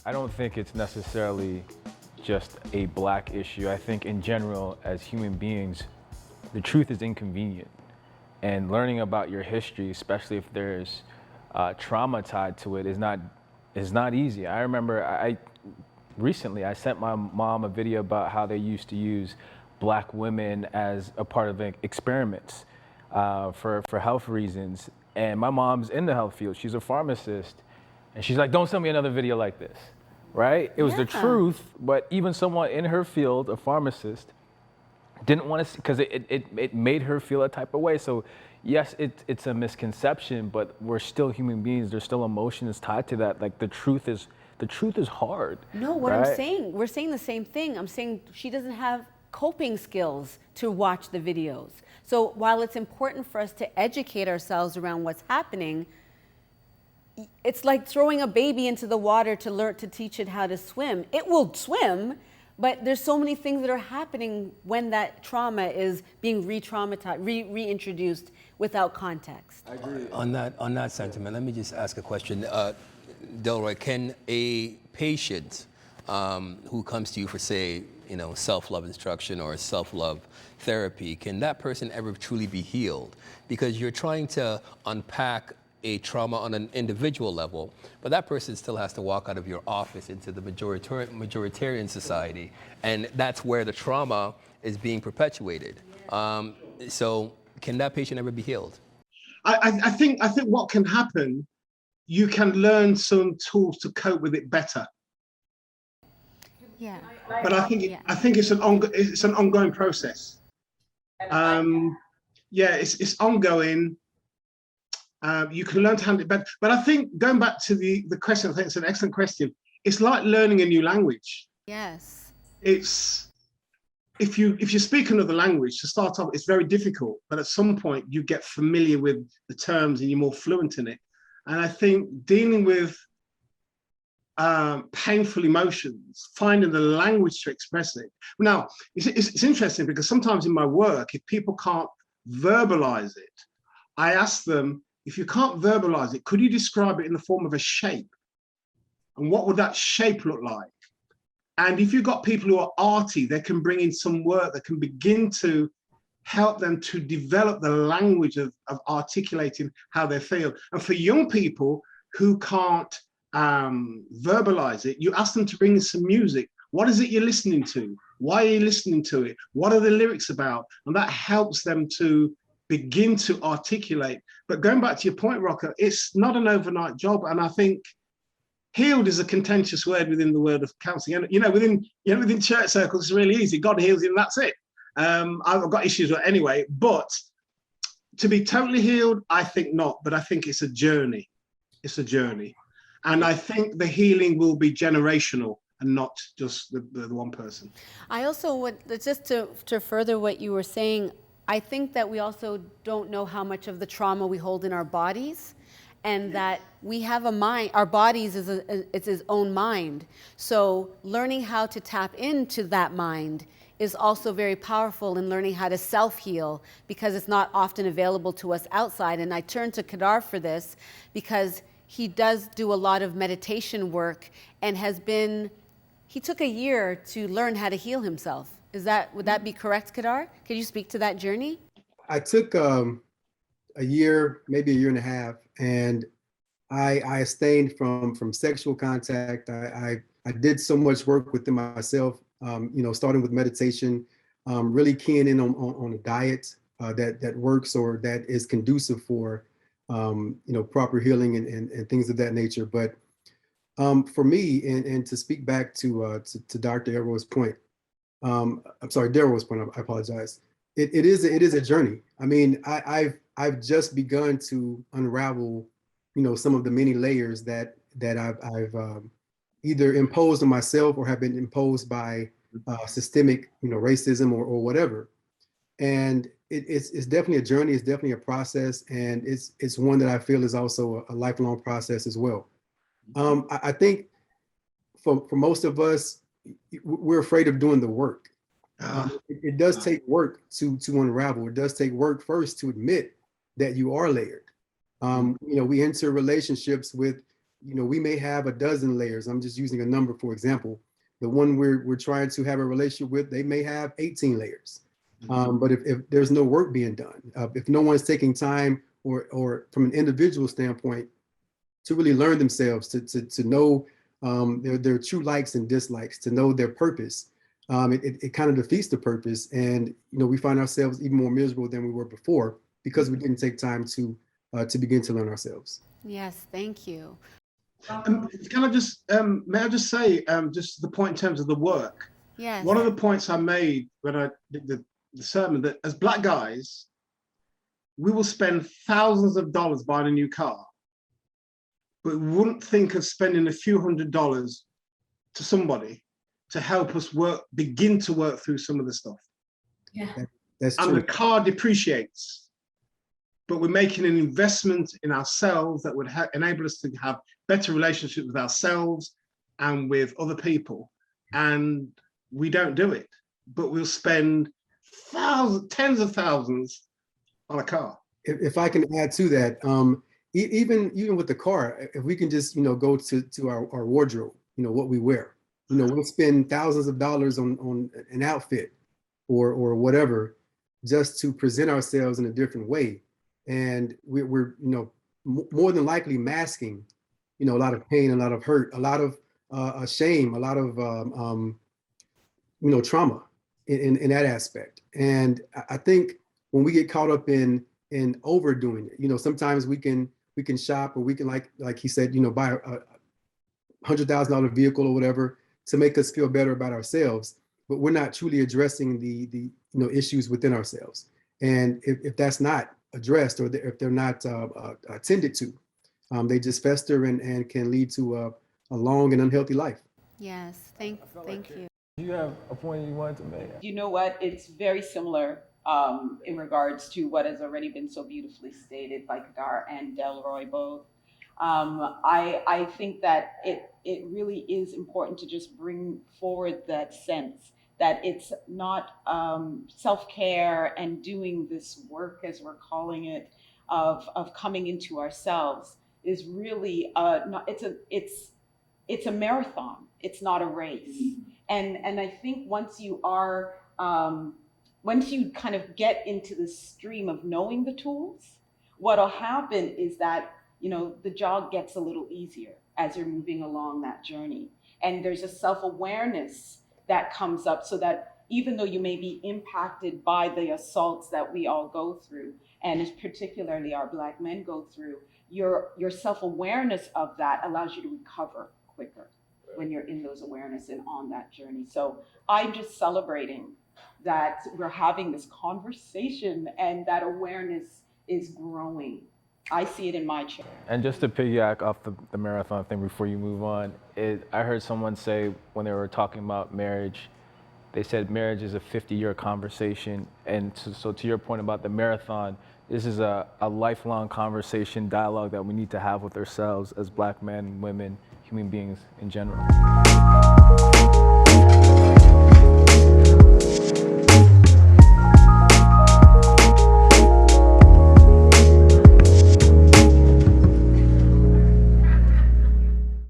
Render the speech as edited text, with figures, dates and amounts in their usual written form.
I don't think it's necessarily just a black issue. I think in general, as human beings, the truth is inconvenient. And learning about your history, especially if there's trauma tied to it, is not easy. I remember recently I sent my mom a video about how they used to use black women as a part of experiments for health reasons. And my mom's in the health field. She's a pharmacist. And she's like, don't send me another video like this, right? It was the truth, but even someone in her field, a pharmacist, didn't want to see, because it made her feel a type of way. So yes, it's a misconception, but we're still human beings. There's still emotions tied to that. Like the truth is hard. No, what right? I'm saying, we're saying the same thing. I'm saying she doesn't have coping skills to watch the videos. So while it's important for us to educate ourselves around what's happening, it's like throwing a baby into the water to learn to teach it how to swim. It will swim, but there's so many things that are happening when that trauma is being re-traumatized, reintroduced without context. I agree. On that sentiment, let me just ask a question. Delroy, can a patient who comes to you for, say, self-love instruction or self-love therapy, can that person ever truly be healed? Because you're trying to unpack a trauma on an individual level, but that person still has to walk out of your office into the majoritarian society, and that's where the trauma is being perpetuated. So can that patient ever be healed? I think what can happen, you can learn some tools to cope with it better. Yeah. But I think it's an ongoing process. It's ongoing. You can learn to handle it better. But I think, going back to the question, I think it's an excellent question. It's like learning a new language. Yes. It's, if you speak another language, to start off, it's very difficult. But at some point, you get familiar with the terms and you're more fluent in it. And I think dealing with painful emotions, finding the language to express it. Now, it's interesting because sometimes in my work, if people can't verbalize it, I ask them, if you can't verbalize it, could you describe it in the form of a shape? And what would that shape look like? And if you've got people who are arty, they can bring in some work that can begin to help them to develop the language of articulating how they feel. And for young people who can't verbalize it, you ask them to bring in some music. What is it you're listening to? Why are you listening to it? What are the lyrics about? And that helps them to begin to articulate. But going back to your point, Rocco, it's not an overnight job. And I think healed is a contentious word within the world of counseling. And within church circles, it's really easy. God heals you and that's it. I've got issues with it anyway, but to be totally healed, I think not. But I think it's a journey. It's a journey. And I think the healing will be generational and not just the one person. I also would, just to further what you were saying, I think that we also don't know how much of the trauma we hold in our bodies, and that we have a mind. Our bodies it's its own mind. So learning how to tap into that mind is also very powerful in learning how to self-heal, because it's not often available to us outside. And I turn to Kedar for this because he does do a lot of meditation work and he took a year to learn how to heal himself. Would that be correct, Kedar? Could you speak to that journey? I took a year, maybe a year and a half, and I abstained from sexual contact. I did so much work within myself, starting with meditation, really keying in on a diet that works or that is conducive for proper healing and things of that nature. But for me, and to speak back to Dr. Elroy's point, I'm sorry, Daryl's point, I apologize. It is a journey. I mean, I've just begun to unravel, some of the many layers that I've either imposed on myself or have been imposed by systemic, racism or whatever. And it's definitely a journey. It's definitely a process, and it's one that I feel is also a lifelong process as well. I think for most of us, we're afraid of doing the work. It does take work to unravel. It does take work first to admit that you are layered. We enter relationships with we may have a dozen layers. I'm just using a number for example. The one we're trying to have a relationship with, they may have 18 layers. But if there's no work being done, if no one's taking time or from an individual standpoint to really learn themselves, to know their true likes and dislikes, to know their purpose, it kind of defeats the purpose. And we find ourselves even more miserable than we were before because we didn't take time to begin to learn ourselves. Yes, thank you. Can I just, may I just say, just the point in terms of the work? Yes. One of the points I made when I did the sermon, that as Black guys, we will spend thousands of dollars buying a new car, but we wouldn't think of spending a few $100s to somebody to help us begin to work through some of the stuff. Yeah. That's And true. the car depreciates, but we're making an investment in ourselves that would enable us to have better relationships with ourselves and with other people. And we don't do it, but we'll spend tens of thousands on a car. If I can add to that, even with the car, if we can just go to our wardrobe, what we wear, we'll spend thousands of dollars on an outfit or whatever just to present ourselves in a different way, and we're more than likely masking a lot of pain, a lot of hurt, a lot of shame, a lot of trauma in that aspect. And I think when we get caught up in overdoing it, sometimes we can shop, or we can, like he said, buy a $100,000 vehicle or whatever to make us feel better about ourselves, but we're not truly addressing the issues within ourselves. And if that's not addressed, or if they're not attended to, they just fester and can lead to a long and unhealthy life. Yes, thank you. Do you have a point you wanted to make? You know what? It's very similar in regards to what has already been so beautifully stated by Kadar and Delroy both. I think that it really is important to just bring forward that sense that it's not self-care and doing this work, as we're calling it, of coming into ourselves is really it's a marathon. It's not a race. And I think once you kind of get into the stream of knowing the tools, what'll happen is that the jog gets a little easier as you're moving along that journey. And there's a self-awareness that comes up, so that even though you may be impacted by the assaults that we all go through, and as particularly our Black men go through, your self-awareness of that allows you to recover quicker when you're in those awareness and on that journey. So I'm just celebrating that we're having this conversation and that awareness is growing. I see it in my chair. And just to piggyback off the marathon thing before you move on, I heard someone say when they were talking about marriage, they said marriage is a 50-year conversation. And so to your point about the marathon, this is a lifelong conversation, dialogue that we need to have with ourselves as Black men, women, human beings in general.